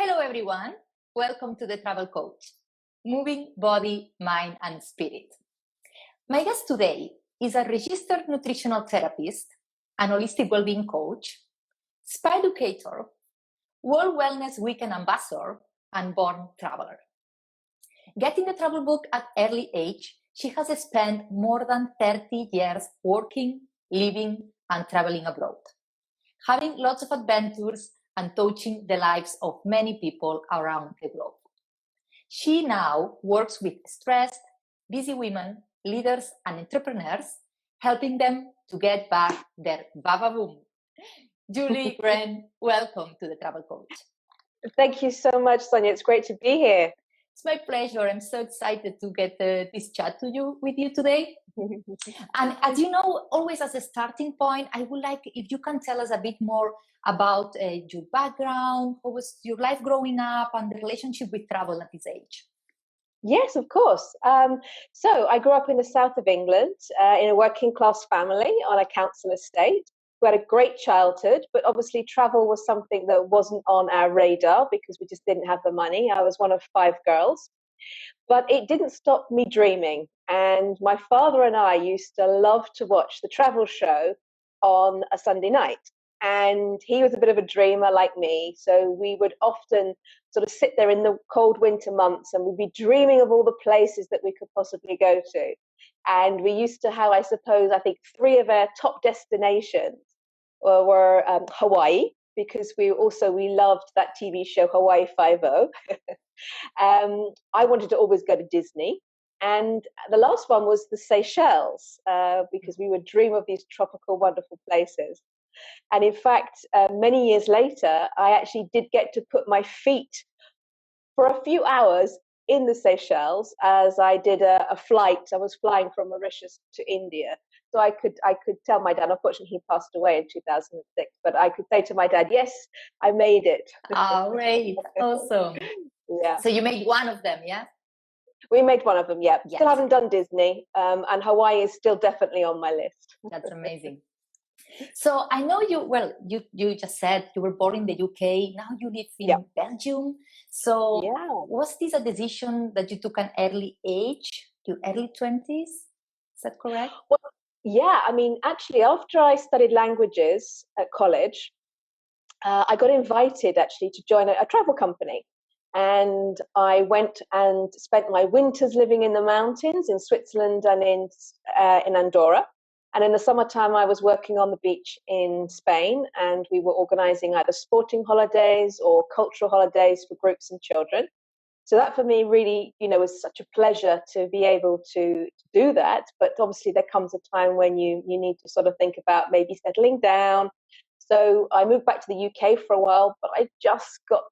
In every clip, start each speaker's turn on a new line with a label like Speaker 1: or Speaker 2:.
Speaker 1: Hello everyone, welcome to the Travel Coach, moving body, mind and spirit. My guest today is a registered nutritional therapist, an holistic well-being coach, spa educator, World Wellness Weekend ambassador and born traveler. Getting the travel book at early age, she has spent more than 30 years working, living and traveling abroad, having lots of adventures and touching the lives of many people around the globe. She now works with stressed, busy women, leaders and entrepreneurs, helping them to get back their ba-ba-boom. Julie Wren, welcome to the Travel Coach.
Speaker 2: Thank you so much, Sonia. It's great to be here.
Speaker 1: It's my pleasure. I'm so excited to get this chat with you today. And as you know, always as a starting point, I would like if you can tell us a bit more about your background, how was your life growing up and the relationship with travel at this age?
Speaker 2: Yes, of course. So I grew up in the south of England in a working class family on a council estate. We had a great childhood, but obviously travel was something that wasn't on our radar because we just didn't have the money. I was one of 5 girls. But it didn't stop me dreaming. And my father and I used to love to watch the travel show on a Sunday night. And he was a bit of a dreamer like me. So we would often sort of sit there in the cold winter months and we'd be dreaming of all the places that we could possibly go to. And we used to have, I think 3 of our top destinations were Hawaii, because we loved that TV show Hawaii Five-0. I wanted to always go to Disney. And the last one was the Seychelles, because we would dream of these tropical, wonderful places. And in fact, many years later, I actually did get to put my feet for a few hours in the Seychelles as I did a flight. I was flying from Mauritius to India. So I could tell my dad, unfortunately he passed away in 2006, but I could say to my dad, yes, I made it.
Speaker 1: Oh, great. Awesome.
Speaker 2: Yeah.
Speaker 1: So you made one of them, yeah?
Speaker 2: We made one of them, yeah.
Speaker 1: Yes.
Speaker 2: Still haven't done Disney, and Hawaii is still definitely on my list.
Speaker 1: That's amazing. So I know you just said you were born in the UK. Now you live in Belgium. So was this a decision that you took at an early age, your early 20s? Is that correct?
Speaker 2: Well, yeah. I mean, actually, after I studied languages at college, I got invited actually to join a travel company. And I went and spent my winters living in the mountains in Switzerland and in Andorra. And in the summertime, I was working on the beach in Spain, and we were organizing either sporting holidays or cultural holidays for groups and children. So that for me really, was such a pleasure to be able to do that. But obviously there comes a time when you need to sort of think about maybe settling down. So I moved back to the UK for a while, but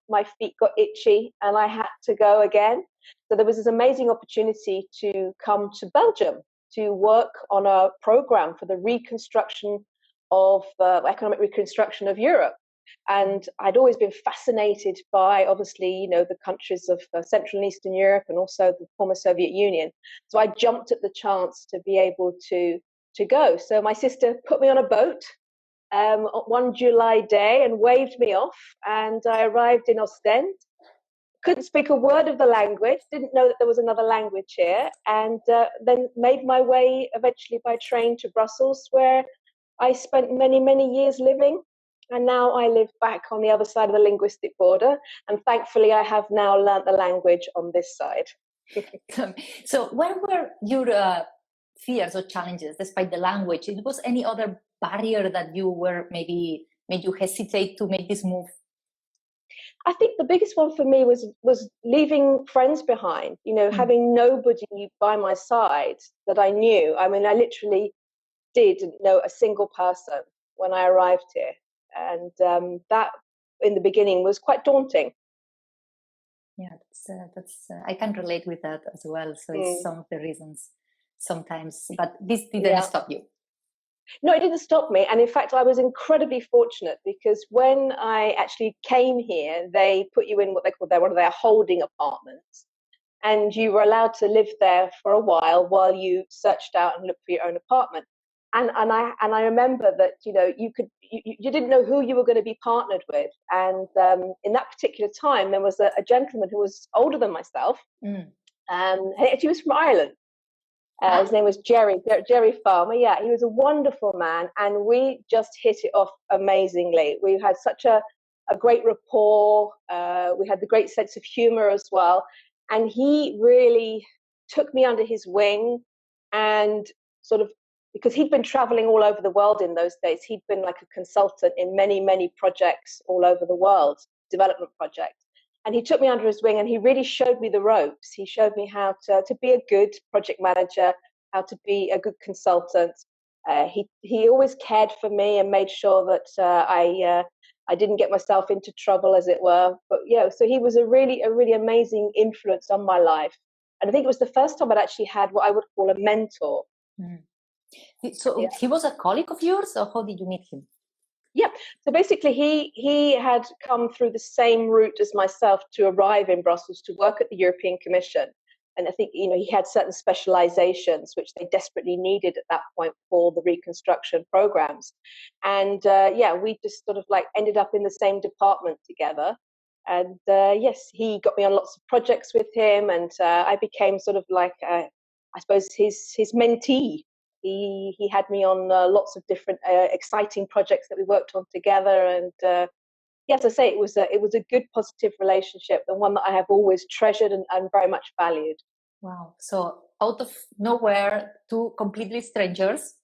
Speaker 2: my feet got itchy and I had to go again. So there was this amazing opportunity to come to Belgium to work on a program for the economic reconstruction of Europe. And I'd always been fascinated by, obviously, the countries of Central and Eastern Europe and also the former Soviet Union. So I jumped at the chance to be able to go. So my sister put me on a boat one July day and waved me off. And I arrived in Ostend. Couldn't speak a word of the language, didn't know that there was another language here, and then made my way eventually by train to Brussels, where I spent many, many years living. And now I live back on the other side of the linguistic border. And thankfully, I have now learnt the language on this side.
Speaker 1: So what were your fears or challenges despite the language? Was any other barrier that you were maybe made you hesitate to make this move?
Speaker 2: I think the biggest one for me was leaving friends behind, having nobody by my side that I knew. I mean, I literally didn't know a single person when I arrived here. And that in the beginning was quite daunting.
Speaker 1: Yeah, that's I can relate with that as well. So it's some of the reasons sometimes, but this didn't stop you.
Speaker 2: No, it didn't stop me. And in fact, I was incredibly fortunate because when I actually came here, they put you in what they call one of their holding apartments. And you were allowed to live there for a while you searched out and looked for your own apartment. I remember that, you know, you didn't know who you were going to be partnered with. And in that particular time, there was a gentleman who was older than myself. He was from Ireland. His name was Jerry Farmer. Yeah, he was a wonderful man, and we just hit it off amazingly. We had such a great rapport. We had the great sense of humor as well, and he really took me under his wing, and sort of, because he'd been traveling all over the world in those days. He'd been like a consultant in many projects all over the world, development projects. And he took me under his wing, and he really showed me the ropes. He showed me how to be a good project manager, how to be a good consultant. He always cared for me and made sure that I didn't get myself into trouble, as it were. But yeah, so he was a really amazing influence on my life. And I think it was the first time I'd actually had what I would call a mentor.
Speaker 1: So yeah. He was a colleague of yours, or how did you meet him?
Speaker 2: Yeah, so basically he had come through the same route as myself to arrive in Brussels to work at the European Commission. And I think, you know, he had certain specializations which they desperately needed at that point for the reconstruction programs. And we just sort of like ended up in the same department together. And yes, he got me on lots of projects with him, and I became sort of like, I suppose, his mentee. He had me on lots of different exciting projects that we worked on together, and as I say, it was a good, positive relationship, and one that I have always treasured and very much valued.
Speaker 1: Wow! So out of nowhere, two completely strangers.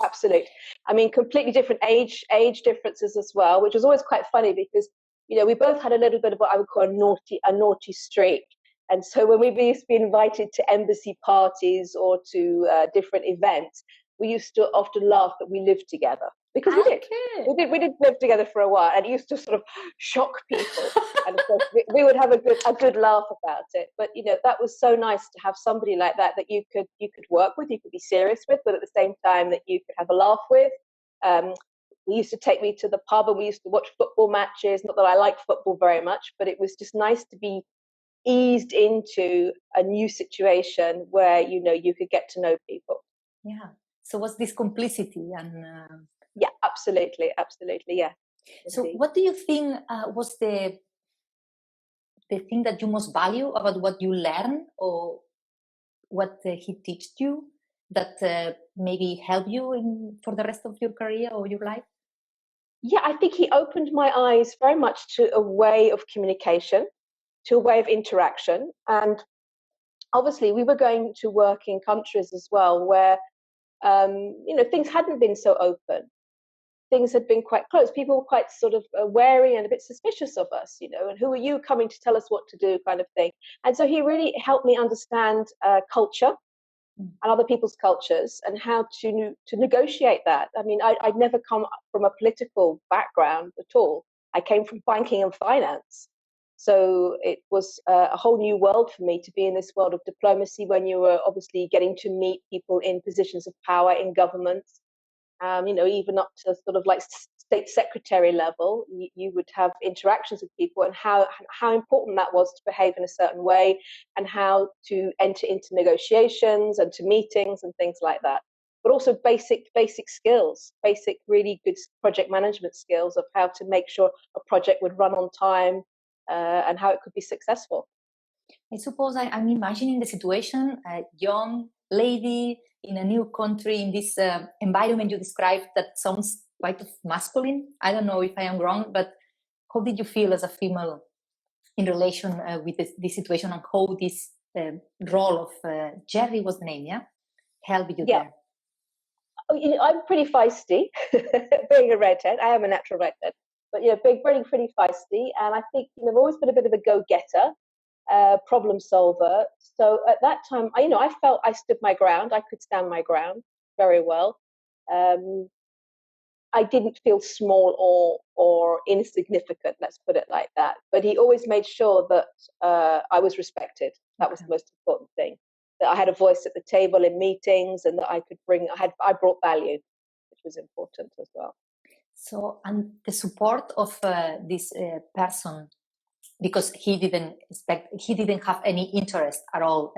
Speaker 2: Absolutely. I mean, completely different age differences as well, which was always quite funny because, you know, we both had a little bit of what I would call a naughty streak. And so when we used to be invited to embassy parties or to different events, we used to often laugh that we lived together, because we did live together for a while, and it used to sort of shock people. And of course, we would have a good laugh about it. But you know, that was so nice to have somebody like that you could work with, you could be serious with, but at the same time that you could have a laugh with. He used to take me to the pub, and we used to watch football matches. Not that I like football very much, but it was just nice to be eased into a new situation where, you know, you could get to know people.
Speaker 1: Yeah. So what's this complicity? And
Speaker 2: yeah, absolutely, yeah.
Speaker 1: So what do you think was the thing that you most value about what you learn, or what he taught you that maybe help you for the rest of your career or your life?
Speaker 2: Yeah, I think he opened my eyes very much to a way of communication, to a way of interaction. And obviously we were going to work in countries as well where, you know, things hadn't been so open. Things had been quite closed. People were quite sort of wary and a bit suspicious of us, you know, and who are you coming to tell us what to do, kind of thing. And so he really helped me understand culture and other people's cultures, and how to negotiate that. I mean, I'd never come from a political background at all. I came from banking and finance. So it was a whole new world for me to be in this world of diplomacy, when you were obviously getting to meet people in positions of power in governments, you know, even up to sort of like state secretary level. You would have interactions with people, and how important that was to behave in a certain way, and how to enter into negotiations and to meetings and things like that. But also basic skills, basic really good project management skills of how to make sure a project would run on time, and how it could be successful.
Speaker 1: I suppose I'm imagining the situation, a young lady in a new country in this environment you described that sounds quite masculine. I don't know if I am wrong, but how did you feel as a female in relation with this situation, and how this role of Jerry was the name, yeah? Helped you there?
Speaker 2: Oh, you know, I'm pretty feisty, being a redhead. I am a natural redhead. But, you know, pretty feisty. And I think, you know, I've always been a bit of a go-getter, problem solver. So at that time, I felt I stood my ground. I could stand my ground very well. I didn't feel small or insignificant, let's put it like that. But he always made sure that I was respected. That was the most important thing. That I had a voice at the table in meetings, and that I could I brought value, which was important as well. So,
Speaker 1: and the support of this person, because he didn't have any interest at all.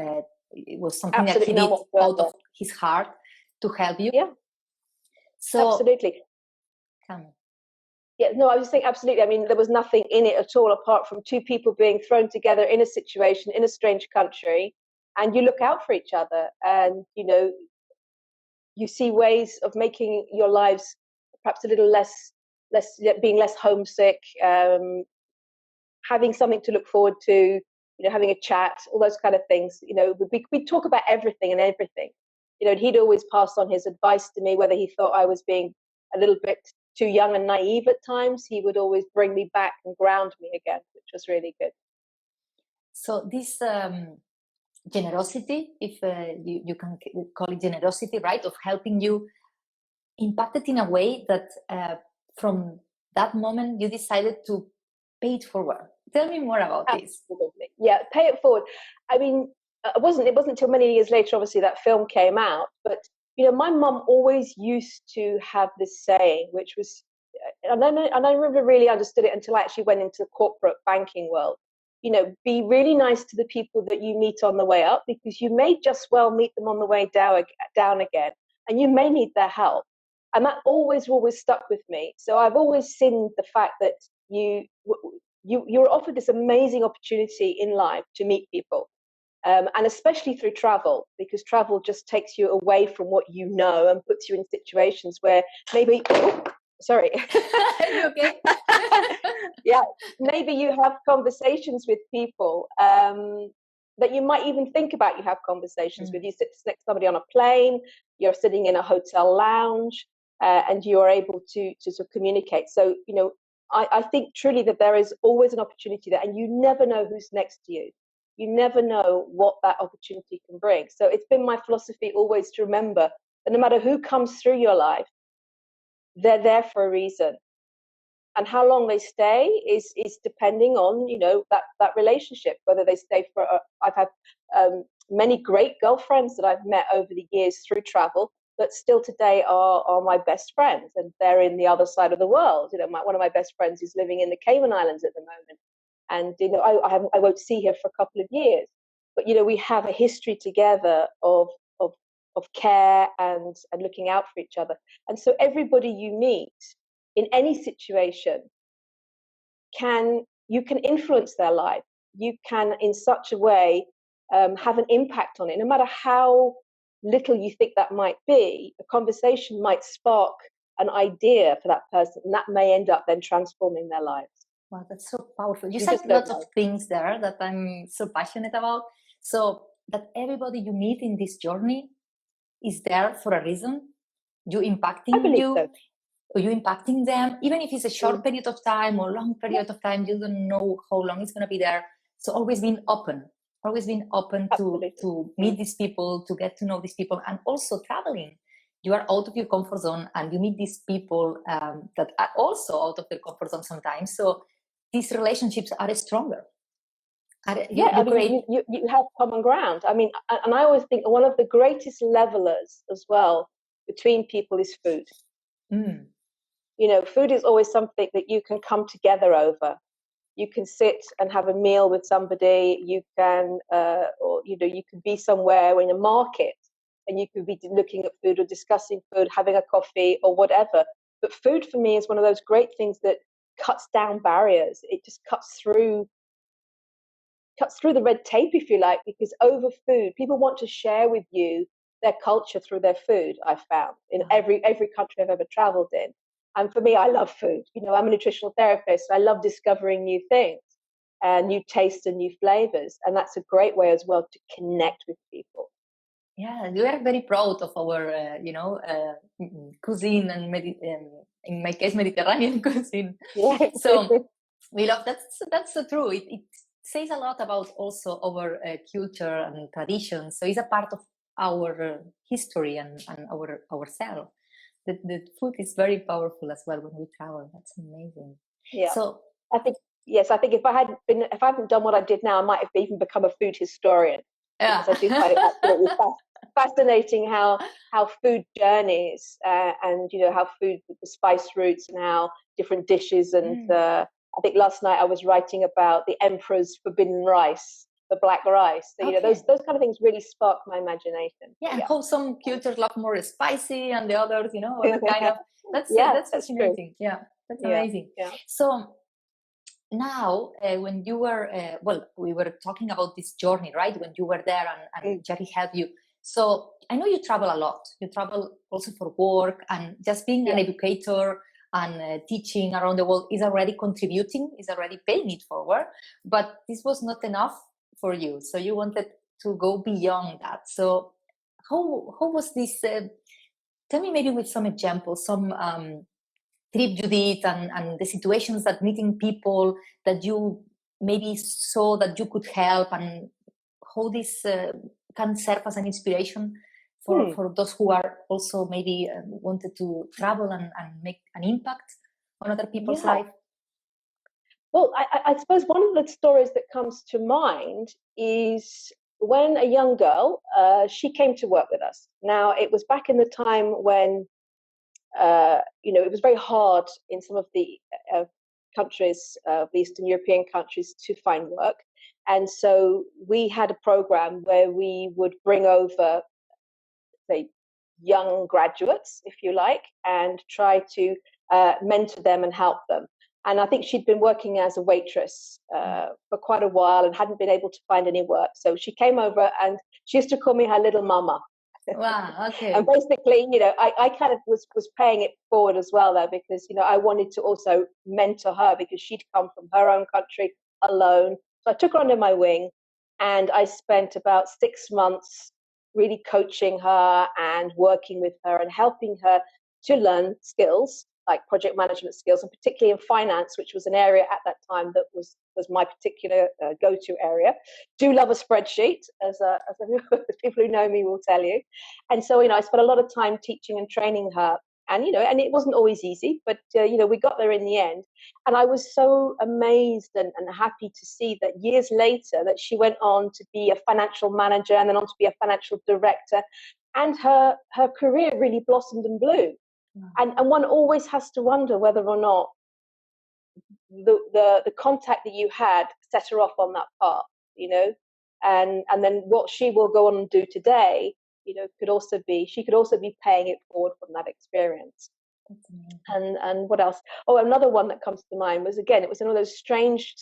Speaker 1: It was something that he did out of his heart to help you.
Speaker 2: Yeah.
Speaker 1: So
Speaker 2: absolutely.
Speaker 1: come.
Speaker 2: Yeah, no, I was saying absolutely. I mean, there was nothing in it at all apart from two people being thrown together in a situation in a strange country, and you look out for each other, and you see ways of making your lives perhaps a little less being less homesick, having something to look forward to, having a chat, all those kind of things. We talk about everything and everything. And he'd always pass on his advice to me, whether he thought I was being a little bit too young and naive at times. He would always bring me back and ground me again, which was really good.
Speaker 1: So this generosity, if you can call it generosity, right, of helping you, impacted in a way that from that moment you decided to pay it forward. Tell me more about this.
Speaker 2: Yeah, pay it forward. I mean, it wasn't until many years later, obviously, that film came out. But my mum always used to have this saying, which was, and I never really understood it until I actually went into the corporate banking world. Be really nice to the people that you meet on the way up, because you may just well meet them on the way down again, and you may need their help. And that always stuck with me. So I've always seen the fact that you're offered this amazing opportunity in life to meet people, and especially through travel, because travel just takes you away from what you know and puts you in situations where maybe sorry
Speaker 1: Okay.
Speaker 2: Yeah, maybe you have conversations with people that you might even think about you have conversations with. You sit next to somebody on a plane, you're sitting in a hotel lounge, and you are able to sort of communicate. So I think truly that there is always an opportunity there, and you never know who's next to you. You never know what that opportunity can bring. So it's been my philosophy always to remember that no matter who comes through your life, they're there for a reason. And how long they stay is depending on that relationship, whether they stay for. I've had many great girlfriends that I've met over the years through travel that still today are my best friends, and they're in the other side of the world. One of my best friends is living in the Cayman Islands at the moment, and I won't see her for a couple of years, but we have a history together of care and looking out for each other. And so everybody you meet in any situation you can influence their life. You can, in such a way, have an impact on it, no matter how little you think that might be. A conversation might spark an idea for that person, and that may end up then transforming their lives.
Speaker 1: Wow, that's so powerful. You said lots of things there that I'm so passionate about. So that everybody you meet in this journey is there for a reason. You impacting you impacting them, even if it's a short period of time or long period of time. You don't know how long it's going to be there. So always being open to meet these people, to get to know these people, and also traveling. You are out of your comfort zone, and you meet these people that are also out of their comfort zone sometimes. So these relationships are stronger.
Speaker 2: You have common ground. I mean, and I always think one of the greatest levelers as well between people is food. Food is always something that you can come together over. You can sit and have a meal with somebody. You can, you can be somewhere in a market, and you could be looking at food or discussing food, having a coffee or whatever. But food for me is one of those great things that cuts down barriers. It just cuts through the red tape, if you like, because over food, people want to share with you their culture through their food. I've found in every country I've ever traveled in. And for me, I love food. I'm a nutritional therapist. I love discovering new things and new tastes and new flavors. And that's a great way as well to connect with people.
Speaker 1: Yeah, we are very proud of our, cuisine, and in my case, Mediterranean cuisine.
Speaker 2: Yeah.
Speaker 1: So we love that's so true. It says a lot about also our culture and traditions. So it's a part of our history and ourselves. The food is very powerful as well when we travel. That's amazing.
Speaker 2: Yeah.
Speaker 1: So
Speaker 2: I think if I hadn't done what I did now, I might have even become a food historian.
Speaker 1: Yeah.
Speaker 2: Because I do find it absolutely fascinating how food journeys and how food, the spice routes, and how different dishes. And I think last night I was writing about the emperor's forbidden rice, the black rice. So,
Speaker 1: Okay.
Speaker 2: those kind of things really spark my imagination.
Speaker 1: Yeah, and how some cultures love more spicy and the others, other kind of. That's
Speaker 2: true.
Speaker 1: fascinating. Yeah, that's
Speaker 2: Yeah,
Speaker 1: amazing.
Speaker 2: yeah.
Speaker 1: So now, when you were, we were talking about this journey, right? When you were there and Jerry helped you. So I know you travel a lot. You travel also for work, and just being an educator and teaching around the world is already contributing, is already paying it forward. But this was not enough for you. So you wanted to go beyond that. So how was this? Tell me maybe with some examples, some trip you did and the situations that meeting people that you maybe saw that you could help, and how this can serve as an inspiration for those who are also maybe wanted to travel and make an impact on other people's life.
Speaker 2: Well, I suppose one of the stories that comes to mind is when a young girl, she came to work with us. Now, it was back in the time when, it was very hard in some of the countries, the Eastern European countries, to find work. And so we had a program where we would bring over, say, young graduates, if you like, and try to mentor them and help them. And I think she'd been working as a waitress for quite a while and hadn't been able to find any work. So she came over and she used to call me her little mama.
Speaker 1: Wow, okay.
Speaker 2: And basically, I kind of was paying it forward as well, though, because, I wanted to also mentor her because she'd come from her own country alone. So I took her under my wing and I spent about 6 months really coaching her and working with her and helping her to learn skills like project management skills, and particularly in finance, which was an area at that time that was my particular go-to area. Do love a spreadsheet, as people who know me will tell you. And so, I spent a lot of time teaching and training her. And, and it wasn't always easy, but, we got there in the end. And I was so amazed and happy to see that years later that she went on to be a financial manager and then on to be a financial director. And her career really blossomed and bloomed. And one always has to wonder whether or not the contact that you had set her off on that path, and then what she will go on and do today, she could also be paying it forward from that experience. And what else? Oh, another one that comes to mind was, again, it was one of those strange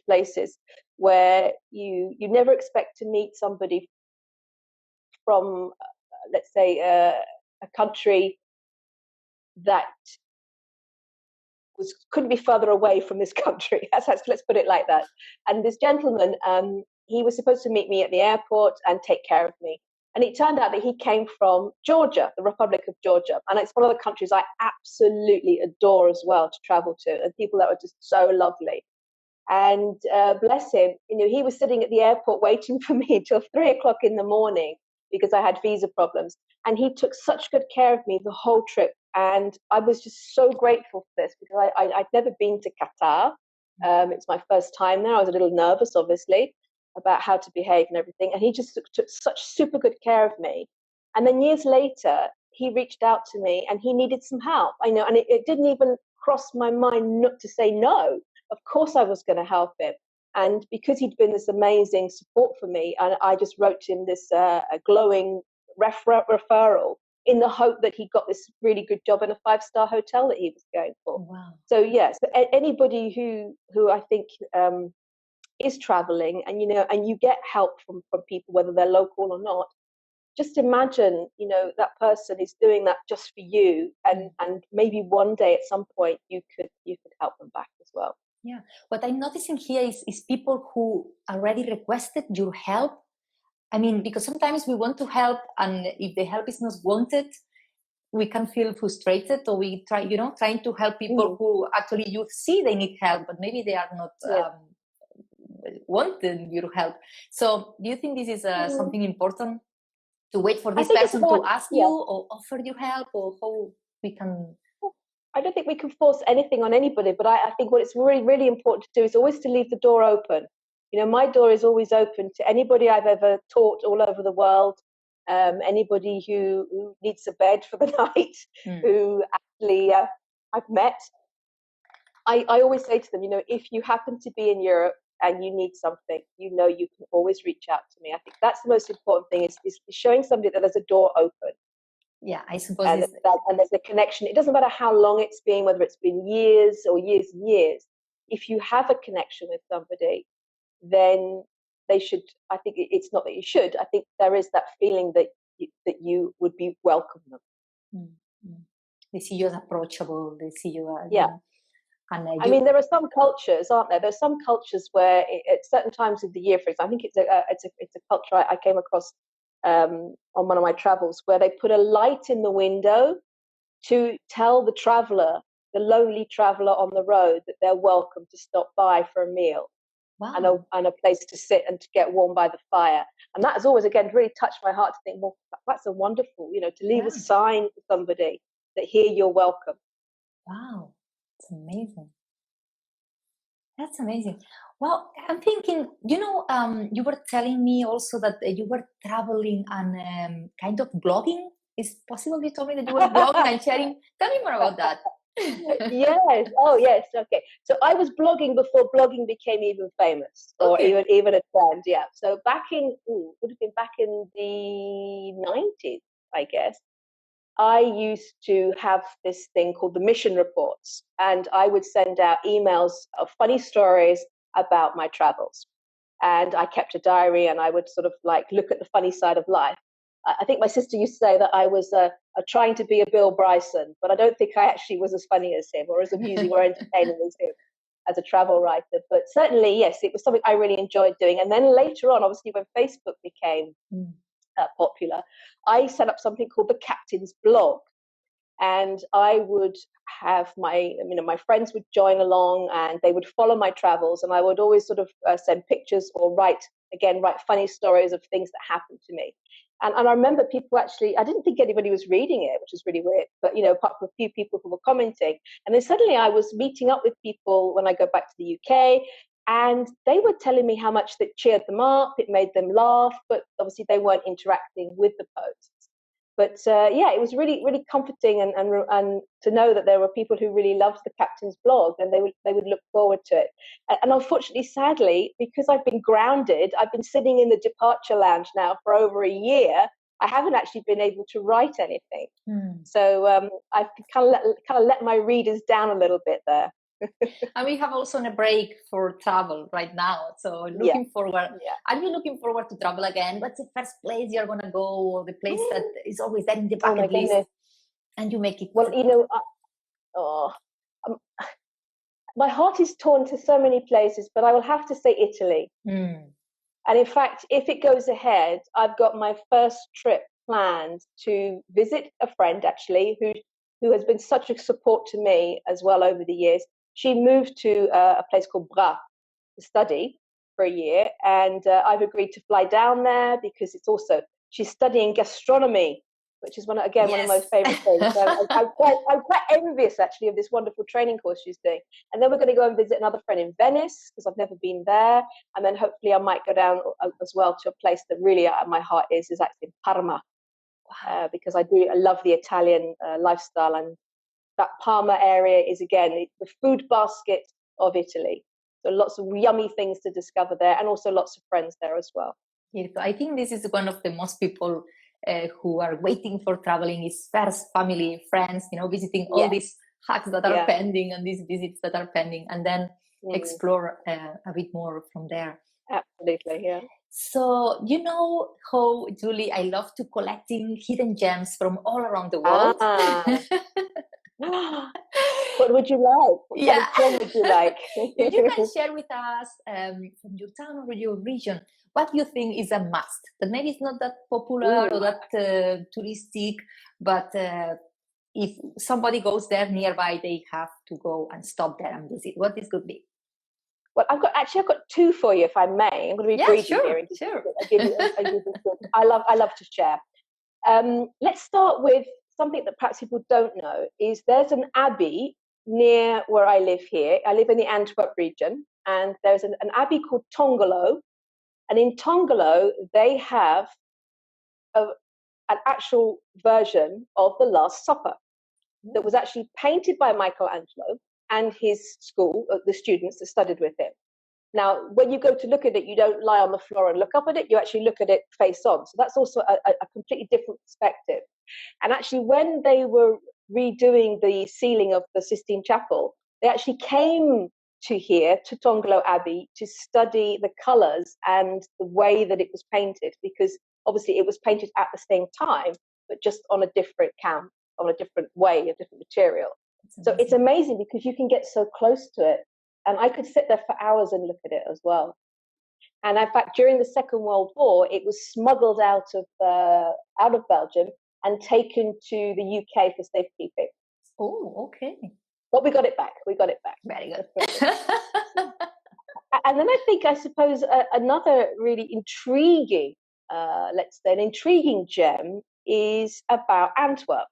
Speaker 2: places where you never expect to meet somebody from, let's say, a country that couldn't be further away from this country. Let's put it like that. And this gentleman, he was supposed to meet me at the airport and take care of me. And it turned out that he came from Georgia, the Republic of Georgia. And it's one of the countries I absolutely adore as well to travel to, and people that were just so lovely. And bless him, he was sitting at the airport waiting for me till 3:00 in the morning because I had visa problems. And he took such good care of me the whole trip. And I was just so grateful for this because I'd never been to Qatar. It's my first time there. I was a little nervous, obviously, about how to behave and everything. And he just took such super good care of me. And then years later, he reached out to me and he needed some help. I know, and it didn't even cross my mind not to say no. Of course I was going to help him. And because he'd been this amazing support for me, and I just wrote him this glowing referral in the hope that he got this really good job in a 5-star hotel that he was going for.
Speaker 1: Wow.
Speaker 2: So yes, anybody who I think is traveling, and and you get help from people, whether they're local or not, just imagine, that person is doing that just for you, and maybe one day at some point you could help them back as well.
Speaker 1: Yeah, what I'm noticing here is people who already requested your help. I mean, because sometimes we want to help, and if the help is not wanted, we can feel frustrated, or we trying to help people who actually you see they need help, but maybe they are not wanting your help. So do you think this is something important, to wait for this person to ask you or offer you help, or how we can?
Speaker 2: I don't think we can force anything on anybody, but I think what it's really, really important to do is always to leave the door open. My door is always open to anybody I've ever taught all over the world, anybody who needs a bed for the night, who actually I've met. I always say to them, if you happen to be in Europe and you need something, you know you can always reach out to me. I think that's the most important thing, is showing somebody that there's a door open.
Speaker 1: Yeah, I suppose.
Speaker 2: And there's a connection. It doesn't matter how long it's been, whether it's been years or years and years. If you have a connection with somebody, then they should, I think it's not that you should, I think there is that feeling that you would be welcome them.
Speaker 1: Mm-hmm. They see you as approachable, they see you as,
Speaker 2: yeah. I mean, there are some cultures, aren't there? There's some cultures where at certain times of the year, for example, I think it's a culture I came across on one of my travels, where they put a light in the window to tell the traveller, the lonely traveller on the road, that they're welcome to stop by for a meal.
Speaker 1: Wow.
Speaker 2: And a place to sit and to get warm by the fire. And that has always, again, really touched my heart to think, well, that's a wonderful, to leave a sign for somebody that here you're welcome.
Speaker 1: Wow, it's amazing. That's amazing. Well, I'm thinking, you were telling me also that you were traveling and kind of blogging. Is possible you told me that you were blogging and sharing? Tell me more about that.
Speaker 2: Yes. Oh, yes. Okay. So I was blogging before blogging became even famous, or even a trend. Yeah. So would have been back in the 90s, I guess. I used to have this thing called the mission reports, and I would send out emails of funny stories about my travels. And I kept a diary, and I would sort of like look at the funny side of life. I think my sister used to say that I was trying to be a Bill Bryson, but I don't think I actually was as funny as him or as amusing or entertaining as him as a travel writer. But certainly, yes, it was something I really enjoyed doing. And then later on, obviously, when Facebook became popular, I set up something called the Captain's Blog. And I would have my friends would join along, and they would follow my travels, and I would always sort of send pictures or write funny stories of things that happened to me. And I remember people actually, I didn't think anybody was reading it, which is really weird, but, apart from a few people who were commenting. And then suddenly I was meeting up with people when I go back to the UK, and they were telling me how much that cheered them up, it made them laugh, but obviously they weren't interacting with the posts. But it was really, really comforting and to know that there were people who really loved the Captain's Blog, and they would look forward to it. And unfortunately, sadly, because I've been grounded, I've been sitting in the departure lounge now for over a year. I haven't actually been able to write anything. So I've kind of let my readers down a little bit there.
Speaker 1: And we have also a break for travel right now. So looking forward. Yeah. Are you looking forward to travel again? What's the first place you're going to go, or the place that is always there in the bucket list? And you make it.
Speaker 2: Well, my heart is torn to so many places, but I will have to say Italy. And in fact, if it goes ahead, I've got my first trip planned to visit a friend, actually, who has been such a support to me as well over the years. She moved to a place called Bra to study for a year, and I've agreed to fly down there because she's studying gastronomy, which is one of my favorite things. So I'm quite envious actually of this wonderful training course she's doing. And then we're going to go and visit another friend in Venice, because I've never been there, and then hopefully I might go down as well to a place that really my heart is actually Parma, because I love the Italian lifestyle, and that Parma area is, again, the food basket of Italy. So lots of yummy things to discover there, and also lots of friends there as well.
Speaker 1: Beautiful. I think this is one of the most people who are waiting for traveling is first family, friends, visiting all these hacks that are pending and these visits that are pending, and then explore a bit more from there.
Speaker 2: Absolutely, yeah.
Speaker 1: So, how, Julie, I love to collecting hidden gems from all around the world.
Speaker 2: What would you like? What kind of gem would you like?
Speaker 1: If you can share with us from your town or your region, what you think is a must, that maybe it's not that popular or that touristic, but if somebody goes there nearby, they have to go and stop there and visit. What this could be?
Speaker 2: Well, I've got two for you, if I may. I'm going to be greedy here.
Speaker 1: Sure.
Speaker 2: I love to share. Let's start with something that perhaps people don't know. Is there's an abbey near where I live here. I live in the Antwerp region, and there's an abbey called Tongolo. And in Tongolo, they have an actual version of the Last Supper that was actually painted by Michelangelo and his school, the students that studied with him. Now, when you go to look at it, you don't lie on the floor and look up at it. You actually look at it face on. So that's also a completely different perspective. And actually, when they were redoing the ceiling of the Sistine Chapel, they actually came to here, to Tonglo Abbey, to study the colours and the way that it was painted, because obviously it was painted at the same time, but just on a different camp, on a different way, a different material. So it's amazing because you can get so close to it. And I could sit there for hours and look at it as well. And in fact, during the Second World War, it was smuggled out of Belgium and taken to the UK for safekeeping.
Speaker 1: Oh, okay.
Speaker 2: But we got it back.
Speaker 1: Very good.
Speaker 2: And then I suppose, another really intriguing, let's say, an intriguing gem is about Antwerp.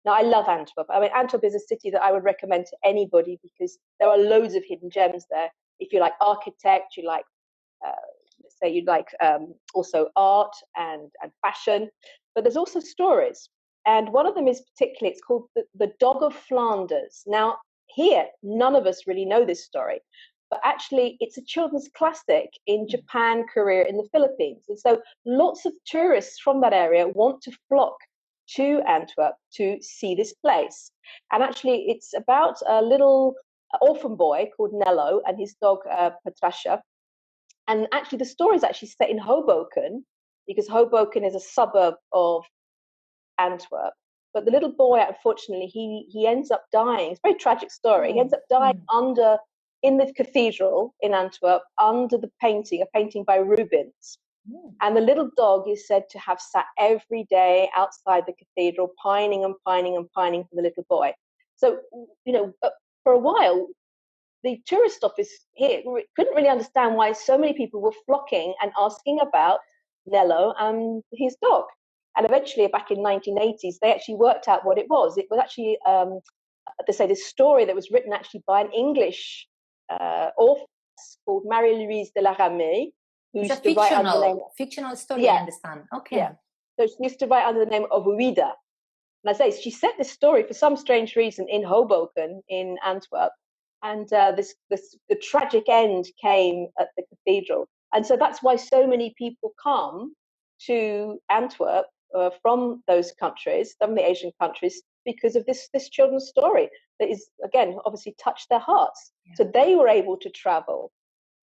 Speaker 2: Now, I love Antwerp. I mean, Antwerp is a city that I would recommend to anybody because there are loads of hidden gems there. If you like architect, you like, let's say you like also art and fashion, but there's also stories. And one of them is particularly, it's called the Dog of Flanders. Now, here, none of us really know this story, but actually it's a children's classic in Japan, Korea, in the Philippines. And so lots of tourists from that area want to flock to Antwerp to see this place. And actually it's about a little orphan boy called Nello and his dog Patricia. And actually the story is actually set in Hoboken, because Hoboken is a suburb of Antwerp. But the little boy, unfortunately, he ends up dying. It's a very tragic story. He ends up dying in the cathedral in Antwerp, under the painting, a painting by Rubens. And the little dog is said to have sat every day outside the cathedral, pining and pining and pining for the little boy. So, for a while, the tourist office here couldn't really understand why so many people were flocking and asking about Nello and his dog. And eventually, back in 1980s, they actually worked out what it was. It was actually, they say, this story that was written actually by an English author called Marie-Louise de la Ramée.
Speaker 1: It's a fictional story, I understand. Okay.
Speaker 2: Yeah. So she used to write under the name of Ouida. And I say, she set this story for some strange reason in Hoboken, in Antwerp. And the tragic end came at the cathedral. And so that's why so many people come to Antwerp from those countries, from the Asian countries, because of this children's story that is, again, obviously touched their hearts. Yeah. So they were able to travel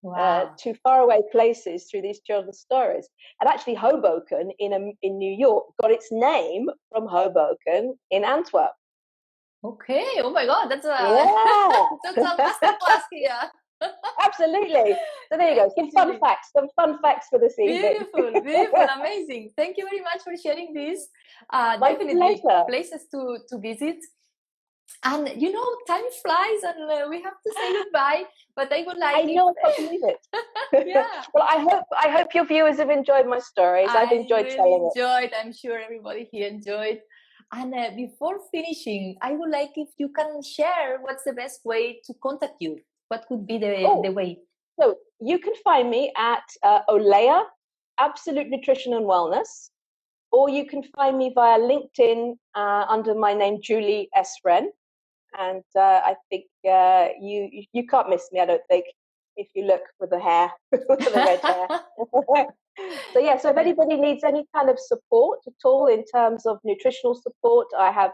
Speaker 2: to faraway places through these children's stories. And actually Hoboken in New York got its name from Hoboken in Antwerp.
Speaker 1: Okay. Oh my God, that's a masterclass here.
Speaker 2: Absolutely. So there you go. Some fun facts for this evening.
Speaker 1: Beautiful, amazing. Thank you very much for sharing this.
Speaker 2: My
Speaker 1: definitely
Speaker 2: pleasure.
Speaker 1: Places to visit. And time flies, and we have to say goodbye. But I would like.
Speaker 2: I know, I can't believe it.
Speaker 1: Yeah.
Speaker 2: Well, I hope your viewers have enjoyed my stories. I've enjoyed telling it.
Speaker 1: I'm sure everybody here enjoyed. And before finishing, I would like if you can share what's the best way to contact you. What could be the way?
Speaker 2: So you can find me at Olea, Absolute Nutrition and Wellness, or you can find me via LinkedIn under my name, Julie S. Wren. And I think you can't miss me, I don't think, if you look with the hair, with the red hair. So if anybody needs any kind of support at all in terms of nutritional support, I have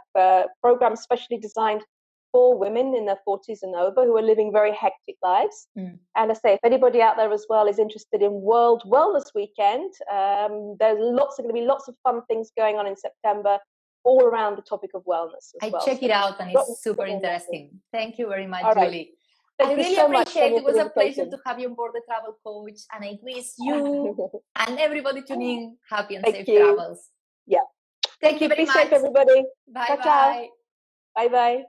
Speaker 2: programs specially designed for women in their 40s and over who are living very hectic lives. And I say, if anybody out there as well is interested in World Wellness Weekend, there's going to be lots of fun things going on in September, all around the topic of wellness as well.
Speaker 1: I check it out, and it's super interesting. Thank you very much, Julie. I really appreciate it. It was a pleasure to have you on board the Travel Coach, and I wish you and everybody tuning happy and safe travels.
Speaker 2: Yeah.
Speaker 1: Thank you very much.
Speaker 2: Be safe, everybody.
Speaker 1: Bye-bye.
Speaker 2: Bye-bye.